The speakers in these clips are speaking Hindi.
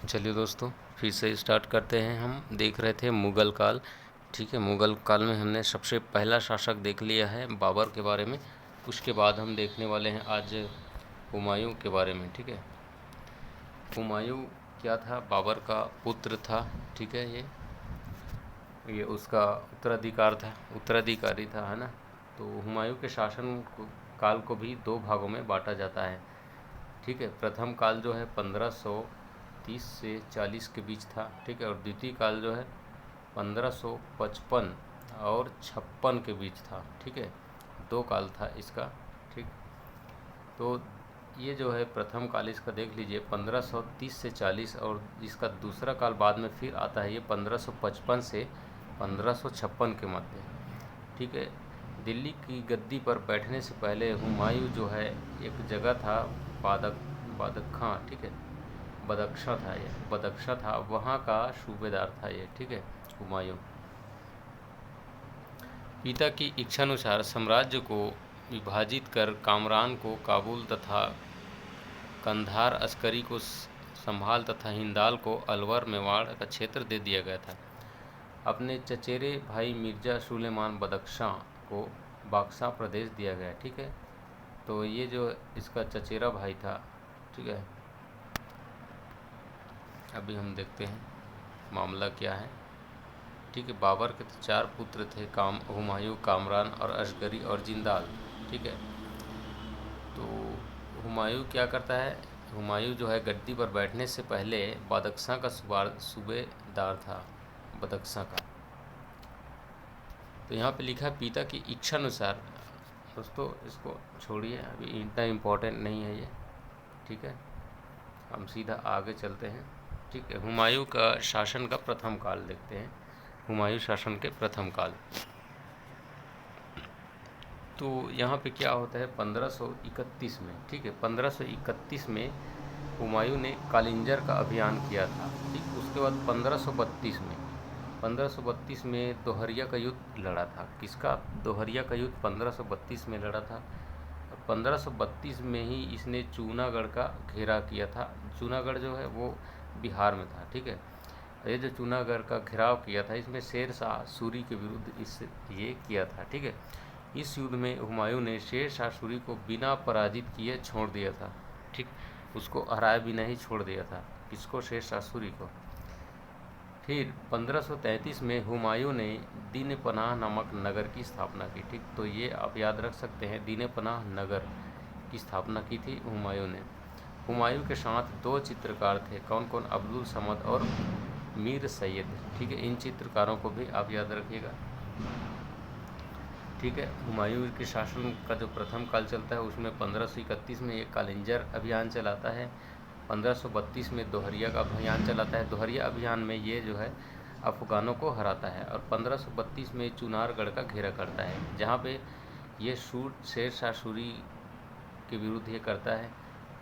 चलिए दोस्तों, फिर से स्टार्ट करते हैं। हम देख रहे थे मुग़ल काल। ठीक है, मुग़ल काल में हमने सबसे पहला शासक देख लिया है बाबर के बारे में। उसके बाद हम देखने वाले हैं आज हुमायूं के बारे में। ठीक है, हुमायूं क्या था? बाबर का पुत्र था। ठीक है, ये उसका उत्तराधिकारी था, है ना। तो हुमायूं के काल को भी दो भागों में बांटा जाता है। ठीक है, प्रथम काल जो है 1530 से 40 के बीच था। ठीक है, और द्वितीय काल जो है 1555 और 56 के बीच था। ठीक है, दो काल था इसका। ठीक, तो ये जो है प्रथम काल इसका देख लीजिए 1530 से 40, और इसका दूसरा काल बाद में फिर आता है, ये 1555 से 1556 के मध्य। ठीक है, दिल्ली की गद्दी पर बैठने से पहले हुमायूं जो है एक जगह था बदख्शां। ठीक है, बदख्शां था, वहाँ का सूबेदार था ये। ठीक है, हुमायूं पिता की इच्छानुसार साम्राज्य को विभाजित कर कामरान को काबुल तथा कंधार अस्करी को संभाल तथा हिंदाल को अलवर मेवाड़ का क्षेत्र दे दिया गया था। अपने चचेरे भाई मिर्जा सुलेमान बदख्शां को बक्सा प्रदेश दिया गया। ठीक है, तो ये जो इसका चचेरा भाई था। ठीक है, अभी हम देखते हैं मामला क्या है। ठीक है, बाबर के तो 4 पुत्र थे, हुमायूं, कामरान और असगरी और जिंदाल। ठीक है, तो हुमायूं क्या करता है? हुमायूं जो है गद्दी पर बैठने से पहले बदख्शां का सूबेदार था, बदख्शां का। तो यहाँ पे लिखा है पिता की इच्छा अनुसार। दोस्तों इसको छोड़िए, अभी इतना इम्पोर्टेंट नहीं है ये। ठीक है, हम सीधा आगे चलते हैं। ठीक है, हुमायूं का शासन का प्रथम काल देखते हैं। हुमायूं शासन के प्रथम काल, तो यहाँ पे क्या होता है 1531 में। ठीक है, 1531 में हुमायूं ने कालिंजर का अभियान किया था। ठीक, उसके बाद 1532 में दोहरिया का युद्ध लड़ा था। किसका? दोहरिया का युद्ध 1532 में लड़ा था। और 1532 में ही इसने चूनागढ़ का घेरा किया था। चूनागढ़ जो है वो बिहार में था। ठीक है, ये जो चूनागढ़ का घेराव किया था, इसमें शेर शाह सूरी के विरुद्ध ये किया था। ठीक है, इस युद्ध में हुमायूं ने शेर शाह सूरी को बिना पराजित किए छोड़ दिया था। ठीक, उसको हराए बिना ही छोड़ दिया था। किसको? शेर शाह सूरी को। फिर 1533 में हुमायूं ने दीन पनाह नामक नगर की स्थापना की। ठीक, तो ये आप याद रख सकते हैं, दीन पनाह नगर की स्थापना की थी हुमायूं ने। हुमायूं के साथ 2 चित्रकार थे। कौन कौन? अब्दुल समद और मीर सैयद। ठीक है, इन चित्रकारों को भी आप याद रखिएगा। ठीक है, हुमायूं के शासन का जो प्रथम काल चलता है उसमें 1531 में एक कालिंजर अभियान चलाता है। 1532 में दोहरिया का अभियान चलाता है। दोहरिया अभियान में ये जो है अफगानों को हराता है। और 1532 में चुनारगढ़ का घेरा करता है, जहाँ पे ये शेर शाह सूरी के विरुद्ध ये करता है।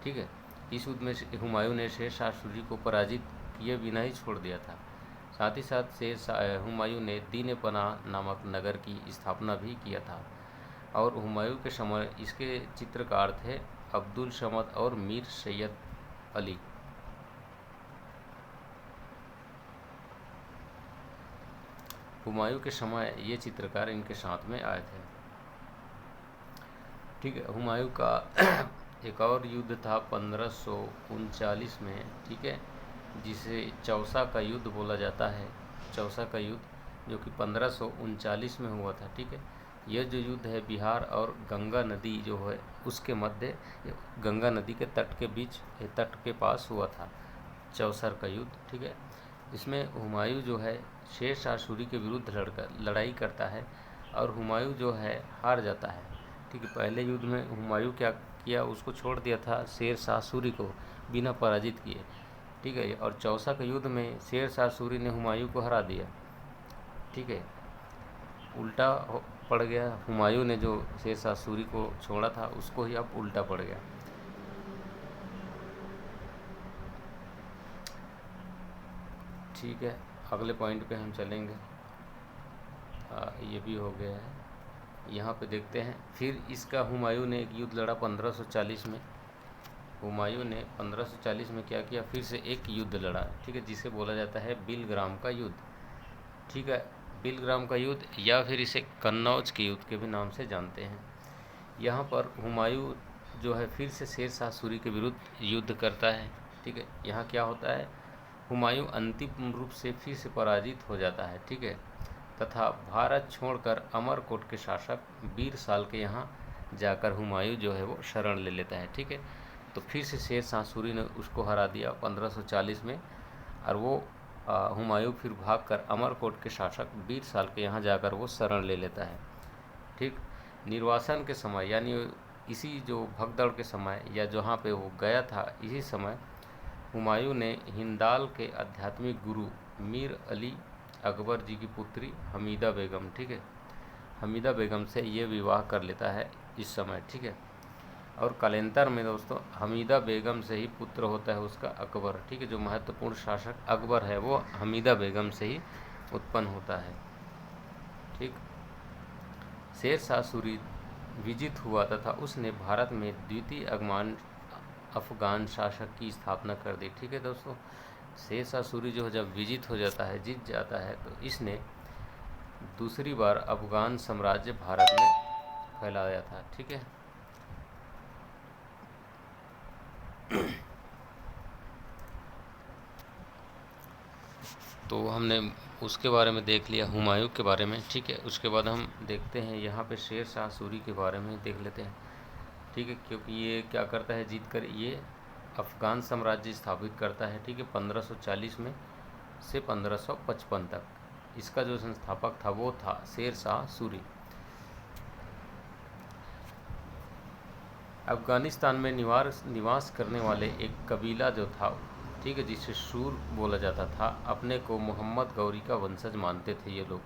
ठीक है, इस युद्ध में हुमायूं ने शेर शाह सूरी को पराजित किए बिना ही छोड़ दिया था। साथ ही साथ हुमायूं ने दीन पनाह नामक नगर की स्थापना भी किया था। और हुमायूं के समय इसके चित्रकार थे अब्दुल समद और मीर सैयद अली। हुमायूं के समय ये चित्रकार इनके साथ में आए थे। ठीक है, हुमायूं का एक और युद्ध था 1539 में। ठीक है, जिसे चौसा का युद्ध बोला जाता है। चौसा का युद्ध जो कि 1539 में हुआ था। ठीक है, यह जो युद्ध है बिहार और गंगा नदी जो है उसके मध्य, गंगा नदी के तट के बीच, तट के पास हुआ था चौसर का युद्ध। ठीक है, इसमें हुमायूं जो है शेर शाह सूरी के विरुद्ध लड़ाई करता है और हुमायूं जो है हार जाता है। ठीक है, पहले युद्ध में हुमायूं क्या किया? उसको छोड़ दिया था शेर शाह सूरी को बिना पराजित किए। ठीक है, और चौसा के युद्ध में शेर शाह सूरी ने हुमायूं को हरा दिया। ठीक है, उल्टा पड़ गया। हुमायूं ने जो शेर शाह सूरी को छोड़ा था उसको ही अब उल्टा पड़ गया। ठीक है, अगले पॉइंट पे हम चलेंगे। ये भी हो गया है। यहाँ पे देखते हैं फिर इसका हुमायूं ने एक युद्ध लड़ा 1540 में। हुमायूं ने 1540 में क्या किया, फिर से एक युद्ध लड़ा, ठीक है, जिसे बोला जाता है बिलग्राम का युद्ध, ठीक है, बिलग्राम का युद्ध या फिर इसे कन्नौज के युद्ध के भी नाम से जानते हैं। यहाँ पर हुमायूं जो है फिर से शेर शाह सूरी के विरुद्ध युद्ध करता है, ठीक है। यहाँ क्या होता है, हुमायूं अंतिम रूप से फिर से पराजित हो जाता है, ठीक है, तथा भारत छोड़कर अमरकोट के शासक वीर साल के यहाँ जाकर हुमायूं जो है वो शरण ले लेता है, ठीक है। तो फिर से शेर शाह सूरी ने उसको हरा दिया 1540 में, और वो हुमायूं फिर भागकर अमरकोट के शासक वीर साल के यहाँ जाकर वो शरण ले लेता है, ठीक। निर्वासन के समय यानी इसी जो भगदड़ के समय या जहाँ पे वो गया था, इसी समय हुमायूं ने हिंदाल के आध्यात्मिक गुरु मीर अली अकबर जी की पुत्री हमीदा बेगम, ठीक है, हमीदा बेगम से ये विवाह कर लेता है इस समय, ठीक है। और कालांतर में दोस्तों हमीदा बेगम से ही पुत्र होता है उसका अकबर, ठीक है, जो महत्वपूर्ण शासक अकबर है वो हमीदा बेगम से ही उत्पन्न होता है, ठीक। शेर शाह सूरी विजित हुआ तथा उसने भारत में द्वितीय अफगान शासक की स्थापना कर दी, ठीक है दोस्तों। शेर शाह सूरी जो जब विजित हो जाता है, जीत जाता है, तो इसने दूसरी बार अफगान साम्राज्य भारत में फैलाया था, ठीक है। तो हमने उसके बारे में देख लिया, हुमायूं के बारे में, ठीक है। उसके बाद हम देखते हैं यहाँ पे शेर शाह सूरी के बारे में देख लेते हैं, ठीक है, क्योंकि ये क्या करता है, जीत कर ये अफ़गान साम्राज्य स्थापित करता है, ठीक है, 1540 में से 1555 तक। इसका जो संस्थापक था वो था शेर शाह सूरी। अफ़गानिस्तान में निवास करने वाले एक कबीला जो था, ठीक है, जिसे सूर बोला जाता था, अपने को मोहम्मद गौरी का वंशज मानते थे ये लोग,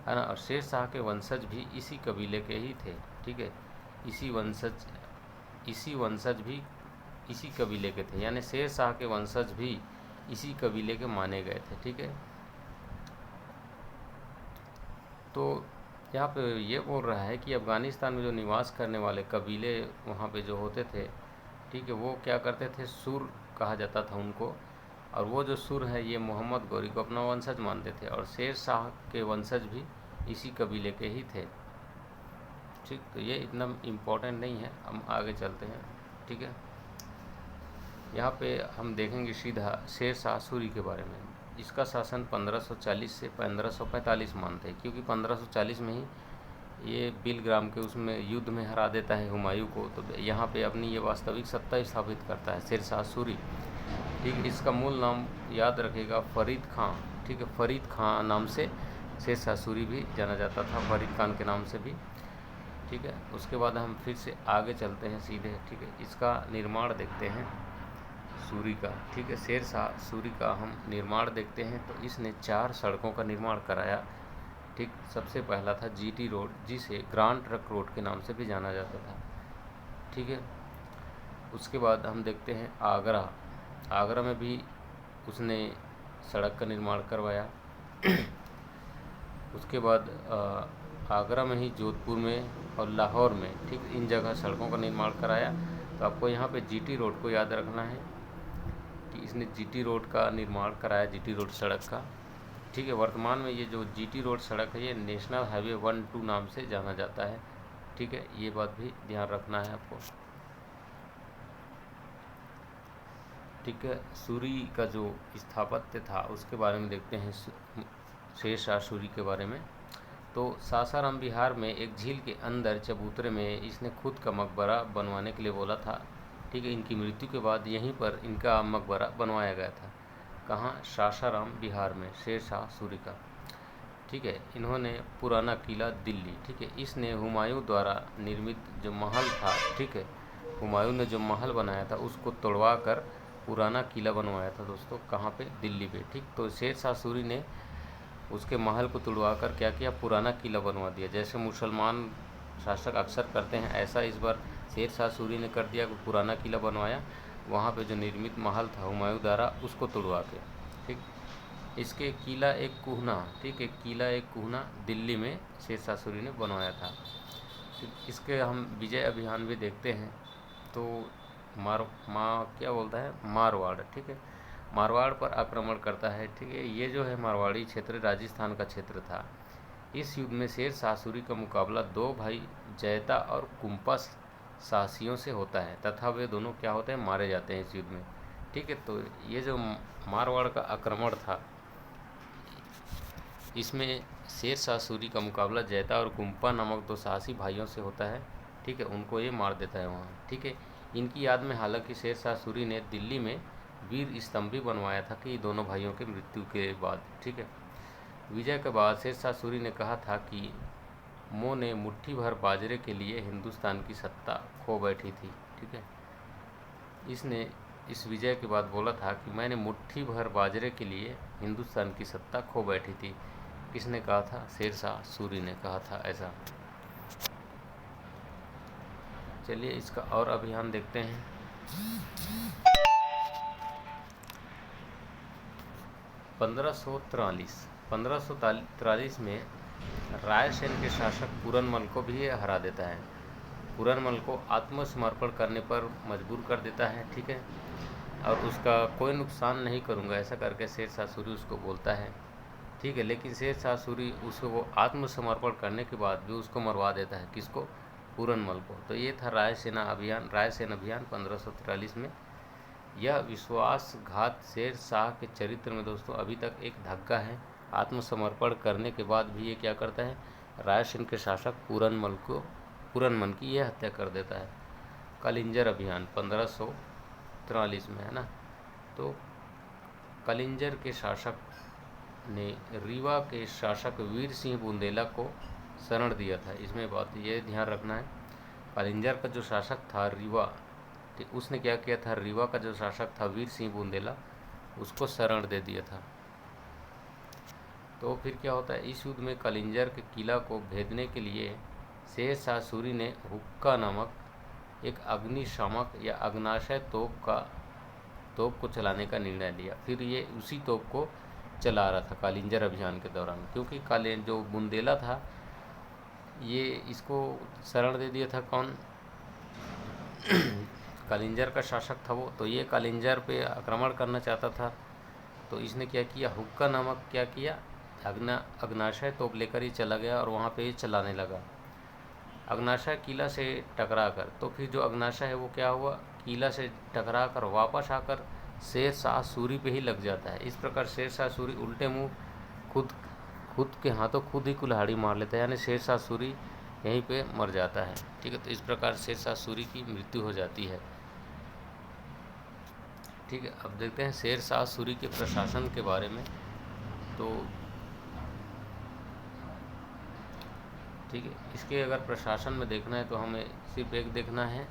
है ना। और शेर शाह के वंशज भी इसी कबीले के ही थे, ठीक है, इसी वंशज भी इसी कबीले के थे, यानी शेर शाह के वंशज भी इसी कबीले के माने गए थे, ठीक है। तो यहाँ पे ये बोल रहा है कि अफ़गानिस्तान में जो निवास करने वाले कबीले वहाँ पे जो होते थे, ठीक है, वो क्या करते थे, सुर कहा जाता था उनको, और वो जो सुर है ये मोहम्मद गौरी को अपना वंशज मानते थे, और शेर शाह के वंशज भी इसी कबीले के ही थे, ठीक। तो ये इतना इम्पोर्टेंट नहीं है, हम आगे चलते हैं, ठीक है। यहाँ पे हम देखेंगे सीधा शेर शाह सूरी के बारे में। इसका शासन 1540 से 1545 मानते हैं, क्योंकि 1540 में ही ये बिलग्राम के उसमें युद्ध में हरा देता है हुमायूं को, तो यहाँ पे अपनी ये वास्तविक सत्ता स्थापित करता है शेर शाह सूरी, ठीक। इसका मूल नाम याद रखेगा फरीद खां, ठीक है, फरीद खां नाम से शेर शाह सूरी भी जाना जाता था, फरीद खान के नाम से भी, ठीक है। उसके बाद हम फिर से आगे चलते हैं सीधे, ठीक है। इसका निर्माण देखते हैं सूरी का, ठीक है, शेर शाह सूरी का हम निर्माण देखते हैं। तो इसने 4 सड़कों का निर्माण कराया, ठीक। सबसे पहला था जीटी रोड, जिसे ग्रांड ट्रक रोड के नाम से भी जाना जाता था, ठीक है। उसके बाद हम देखते हैं आगरा में भी उसने सड़क का निर्माण करवाया। उसके बाद आगरा में ही जोधपुर में और लाहौर में, ठीक, इन जगह सड़कों का निर्माण कराया। तो आपको यहाँ पे जीटी रोड को याद रखना है कि इसने जीटी रोड का निर्माण कराया, जीटी रोड सड़क का, ठीक है। वर्तमान में ये जो जीटी रोड सड़क है ये नेशनल हाईवे 1-2 नाम से जाना जाता है, ठीक है, ये बात भी ध्यान रखना है आपको, ठीक है। सूरी का जो स्थापत्य था उसके बारे में देखते हैं, शेर शाह सूरी के बारे में। तो सासाराम बिहार में एक झील के अंदर चबूतरे में इसने खुद का मकबरा बनवाने के लिए बोला था, ठीक है। इनकी मृत्यु के बाद यहीं पर इनका मकबरा बनवाया गया था, कहाँ, सासाराम बिहार में, शेर शाह सूरी का, ठीक है। इन्होंने पुराना किला दिल्ली, ठीक है, इसने हुमायूं द्वारा निर्मित जो महल था, ठीक है, हुमायूं ने जो महल बनाया था उसको तोड़वा कर पुराना किला बनवाया था दोस्तों, कहाँ पे, दिल्ली पे, ठीक। तो शेर शाह सूरी ने उसके महल को तुड़वा कर क्या किया, पुराना किला बनवा दिया। जैसे मुसलमान शासक अक्सर करते हैं, ऐसा इस बार शेर शाह सूरी ने कर दिया, पुराना किला बनवाया, वहाँ पे जो निर्मित महल था हुमायूं द्वारा उसको तुड़वा के, ठीक। इसके किला एक कुहना, ठीक है, किला एक कुहना दिल्ली में शेर शाह सूरी ने बनवाया था, ठीक। इसके हम विजय अभियान भी देखते हैं। तो क्या बोलता है, मारवाड़, ठीक है, मारवाड़ पर आक्रमण करता है, ठीक है। ये जो है मारवाड़ी क्षेत्र राजस्थान का क्षेत्र था। इस युद्ध में शेर शाह सूरी का मुकाबला दो भाई जयता और कुंपा शासियों से होता है तथा वे दोनों क्या होते हैं, मारे जाते हैं इस युद्ध में, ठीक है। तो ये जो मारवाड़ का आक्रमण था, इसमें शेर शाह सूरी का मुकाबला जयता और कुंपा नामक दो साहसी भाइयों से होता है, ठीक है। उनको ये मार देता है वहाँ, ठीक है। इनकी याद में हालांकि शेर शाह सूरी ने दिल्ली में वीर स्तंभ भी बनवाया था कि दोनों भाइयों के मृत्यु के बाद, ठीक है। विजय के बाद शेर शाह सूरी ने कहा था कि मो ने मुट्ठी भर बाजरे के लिए हिंदुस्तान की सत्ता खो बैठी थी, ठीक है। इसने इस विजय के बाद बोला था कि मैंने मुट्ठी भर बाजरे के लिए हिंदुस्तान की सत्ता खो बैठी थी। किसने कहा था, शेर शाह सूरी ने कहा था ऐसा। चलिए इसका और अभियान देखते हैं। 1543 में रायसेन के शासक पूरनमल को भी ये हरा देता है। पूरनमल को आत्मसमर्पण करने पर मजबूर कर देता है, ठीक है, और उसका कोई नुकसान नहीं करूंगा ऐसा करके शेर शाह सूरी उसको बोलता है, ठीक है। लेकिन शेर शाह सूरी उसको वो आत्मसमर्पण करने के बाद भी उसको मरवा देता है, किसको, पूरनमल को। तो ये था रायसेन अभियान 1543 में। यह विश्वासघात शेर शाह के चरित्र में दोस्तों अभी तक एक धक्का है। आत्मसमर्पण करने के बाद भी ये क्या करता है, रायसेन के शासक पूरनमल की यह हत्या कर देता है। कलिंजर अभियान 1543 में है ना। तो कलिंजर के शासक ने रीवा के शासक वीर सिंह बुंदेला को शरण दिया था। इसमें बात ये ध्यान रखना है, कलिंजर का जो शासक था रीवा, उसने क्या किया था, रीवा का जो शासक था वीर सिंह बुंदेला, उसको शरण दे दिया था। तो फिर क्या होता है, इस युद्ध में कलिंजर के किला को भेदने के लिए शेर शाह सूरी ने हुक्का नामक एक अग्निशामक या अग्नाशय तोप को चलाने का निर्णय लिया। फिर ये उसी तोप को चला रहा था कलिंजर अभियान के दौरान, क्योंकि जो बुंदेला था ये इसको शरण दे दिया था, कौन, कलिंजर का शासक था वो। तो ये कलिंजर पे आक्रमण करना चाहता था। तो इसने क्या किया, हुक्का नामक क्या किया, अग्नाशय तोप लेकर ही चला गया और वहाँ पे ये चलाने लगा। अग्नाशय किला से टकरा कर, तो फिर जो अग्नाशय है वो क्या हुआ, किला से टकरा कर वापस आकर शेर शाह सूरी पे ही लग जाता है। इस प्रकार शेर शाह सूरी उल्टे मुंह खुद के हाथों खुद ही कुल्हाड़ी मार लेता है, यानी शेर शाह सूरी यहीं पे मर जाता है, ठीक है। तो इस प्रकार शेर शाह सूरी की मृत्यु हो जाती है, ठीक है। अब देखते हैं शेर शाह सूरी के प्रशासन के बारे में। तो ठीक है, इसके अगर प्रशासन में देखना है तो हमें सिर्फ एक देखना है,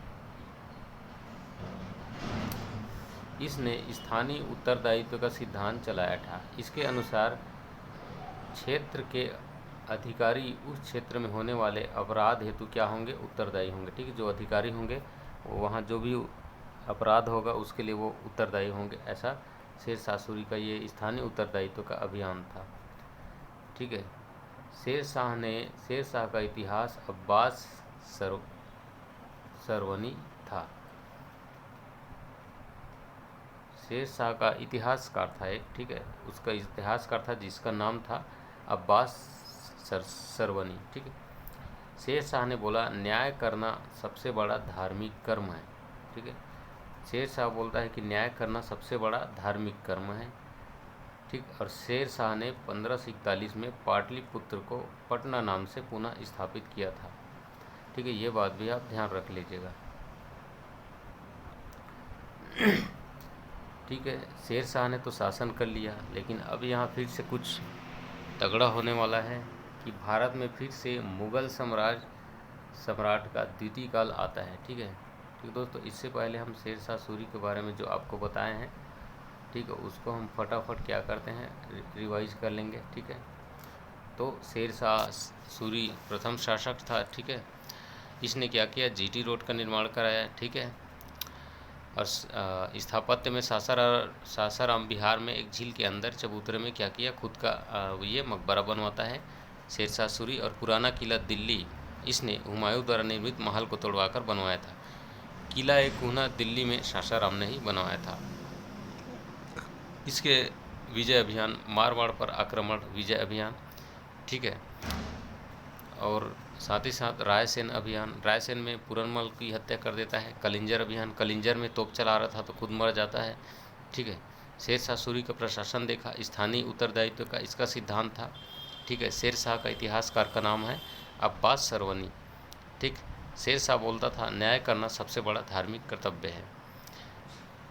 इसने स्थानीय उत्तरदायित्व का सिद्धांत चलाया था। इसके अनुसार क्षेत्र के अधिकारी उस क्षेत्र में होने वाले अपराध हेतु क्या होंगे, उत्तरदायी होंगे, ठीक है। जो अधिकारी होंगे वो वहाँ जो भी अपराध होगा उसके लिए वो उत्तरदायी होंगे। ऐसा शेर शाह सूरी का ये स्थानीय उत्तरदायित्व का अभियान था, ठीक है। शेर शाह का इतिहास अब्बास सरवनी था। शेर शाह का इतिहासकार था एक, ठीक है, उसका इतिहासकार था जिसका नाम था अब्बास सरवनी, ठीक है। शेर शाह ने बोला न्याय करना सबसे बड़ा धार्मिक कर्म है, ठीक है। शेर शाह बोलता है कि न्याय करना सबसे बड़ा धार्मिक कर्म है, ठीक। और शेर शाह ने 1541 में पाटलिपुत्र को पटना नाम से पुनः स्थापित किया था, ठीक है। ये बात भी आप ध्यान रख लीजिएगा, ठीक है। शेर शाह ने तो शासन कर लिया, लेकिन अब यहाँ फिर से कुछ तगड़ा होने वाला है कि भारत में फिर से मुग़ल सम्राट का द्वितीय काल आता है, ठीक है। ठीक दोस्तों, इससे पहले हम शेर शाह सूरी के बारे में जो आपको बताए हैं, ठीक है, उसको हम फटाफट क्या करते हैं, रिवाइज कर लेंगे, ठीक है। तो शेर शाह सूरी प्रथम शासक था, ठीक है। इसने क्या किया, जीटी रोड का निर्माण कराया, ठीक है। और स्थापत्य में सासाराम बिहार में एक झील के अंदर चबूतरे में क्या किया, खुद का ये मकबरा बनवाता है शेर शाह सूरी। और पुराना किला दिल्ली इसने हुमायूं द्वारा निर्मित महल को तोड़वाकर बनवाया था। किला कूना दिल्ली में सासाराम ने ही बनवाया था। इसके विजय अभियान, मारवाड़ पर आक्रमण विजय अभियान, ठीक है, और साथ ही साथ रायसेन अभियान, रायसेन में पूरनमल की हत्या कर देता है। कलिंजर अभियान, कलिंजर में तोप चला रहा था तो खुद मर जाता है, ठीक है। शेरशाह सूरी का प्रशासन देखा, स्थानीय उत्तरदायित्व का इसका सिद्धांत था, ठीक है। शेरशाह का इतिहासकार का नाम है अब्बास सरवनी, ठीक। शेरशाह बोलता था न्याय करना सबसे बड़ा धार्मिक कर्तव्य है,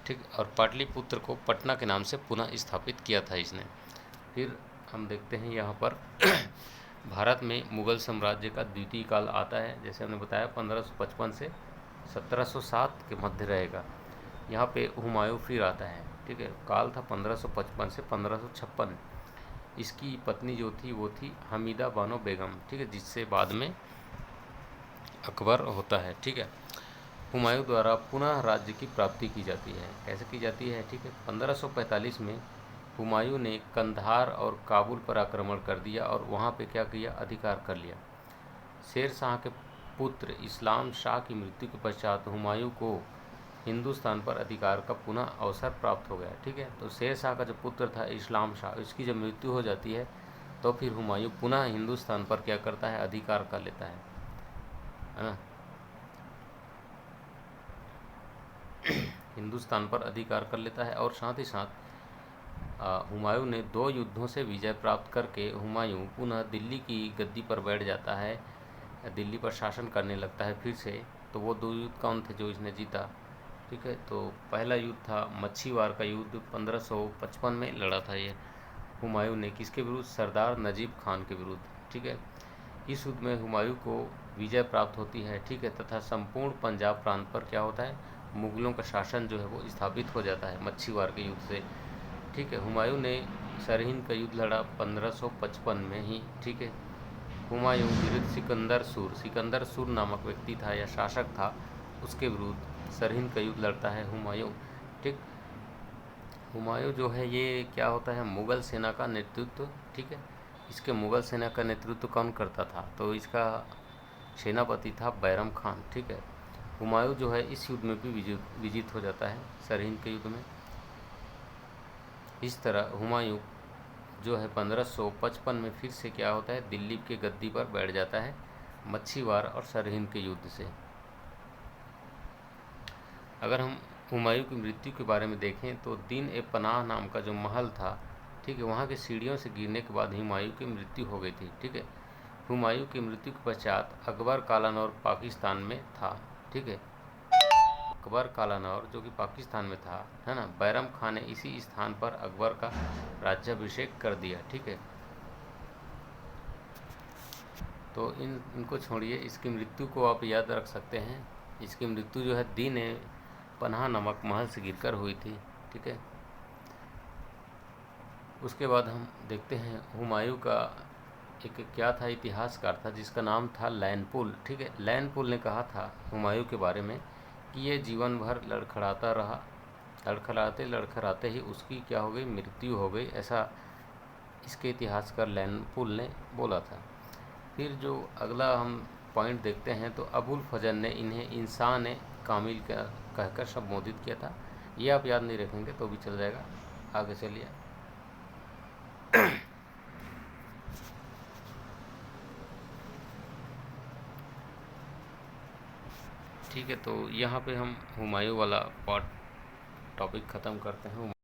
ठीक। और पाटलिपुत्र को पटना के नाम से पुनः स्थापित किया था इसने। फिर हम देखते हैं यहाँ पर भारत में मुगल साम्राज्य का द्वितीय काल आता है। जैसे हमने बताया 1555 से 1707 के मध्य रहेगा। यहाँ पे हुमायूं फिर आता है, ठीक है। काल था 1555 से 1556। इसकी पत्नी जो थी वो थी हमीदा बानो बेगम, ठीक है, जिससे बाद में अकबर होता है, ठीक है। हुमायूं द्वारा पुनः राज्य की प्राप्ति की जाती है। कैसे की जाती है, ठीक है। 1545 में हुमायूं ने कंधार और काबुल पर आक्रमण कर दिया और वहाँ पे क्या किया, अधिकार कर लिया। शेर शाह के पुत्र इस्लाम शाह की मृत्यु के पश्चात हुमायूं को हिंदुस्तान पर अधिकार का पुनः अवसर प्राप्त हो गया, ठीक है। तो शेर शाह का जो पुत्र था इस्लाम शाह, इसकी जब मृत्यु हो जाती है तो फिर हुमायूं पुनः हिंदुस्तान पर क्या करता है, अधिकार कर लेता है ना। हिंदुस्तान पर अधिकार कर लेता है और साथ ही साथ हुमायूं ने 2 युद्धों से विजय प्राप्त करके हुमायूं पुनः दिल्ली की गद्दी पर बैठ जाता है, दिल्ली पर शासन करने लगता है फिर से। तो वो 2 युद्ध कौन थे जो इसने जीता, ठीक है। तो पहला युद्ध था मच्छीवार का युद्ध, 1555 में लड़ा था ये हुमायूं ने, किसके विरुद्ध, सरदार नजीब खान के विरुद्ध, ठीक है। इस युद्ध में हुमायूं को विजय प्राप्त होती है, ठीक है, तथा संपूर्ण पंजाब प्रांत पर क्या होता है, मुगलों का शासन जो है वो स्थापित हो जाता है मच्छीवार के युद्ध से, ठीक है। हुमायूं ने सरहिंद का युद्ध लड़ा 1555 में ही, ठीक है। हुमायूं विरुद्ध सिकंदर सूर नामक व्यक्ति था या शासक था, उसके विरुद्ध सरहिंद का युद्ध लड़ता है हुमायूं, ठीक। हुमायूं जो है ये क्या होता है, मुगल सेना का नेतृत्व, ठीक है। इसके मुगल सेना का नेतृत्व कौन करता था, तो इसका सेनापति था बैरम खान, ठीक है। हुमायूं जो है इस युद्ध में भी विजित हो जाता है, सरहिंद के युद्ध में। इस तरह हुमायूं जो है 1555 में फिर से क्या होता है, दिल्ली के गद्दी पर बैठ जाता है मच्छीवार और सरहिंद के युद्ध से। अगर हम हुमायूं की मृत्यु के बारे में देखें तो दीन ए पनाह नाम का जो महल था, ठीक है, वहाँ की सीढ़ियों से गिरने के बाद हुमायूं की मृत्यु हो गई थी, ठीक है। हुमायूं की मृत्यु के पश्चात अकबर कालानौर पाकिस्तान में था, ठीक है। अकबर कालानौर जो कि पाकिस्तान में था, है ना, बैरम खान ने इसी स्थान पर अकबर का राज्याभिषेक कर दिया, ठीक है। तो इनको छोड़िए, इसकी मृत्यु को आप याद रख सकते हैं। इसकी मृत्यु जो है दीन ए पनाह नामक महल से गिरकर हुई थी, ठीक है। उसके बाद हम देखते हैं हुमायूं का एक क्या था, इतिहासकार था जिसका नाम था लैनपुल, ठीक है। लैनपुल ने कहा था हुमायूं के बारे में कि ये जीवन भर लड़खड़ाता रहा, लड़खड़ाते लड़खड़ाते ही उसकी क्या हो गई, मृत्यु हो गई, ऐसा इसके इतिहासकार लैनपुल ने बोला था। फिर जो अगला हम पॉइंट देखते हैं तो अबुल फजल ने इन्हें इंसान कामिल का कहकर संबोधित किया था। ये आप याद नहीं रखेंगे तो भी चल जाएगा, आगे चलिए। ठीक है, तो यहाँ पे हम हुमायूं वाला पार्ट टॉपिक ख़त्म करते हैं।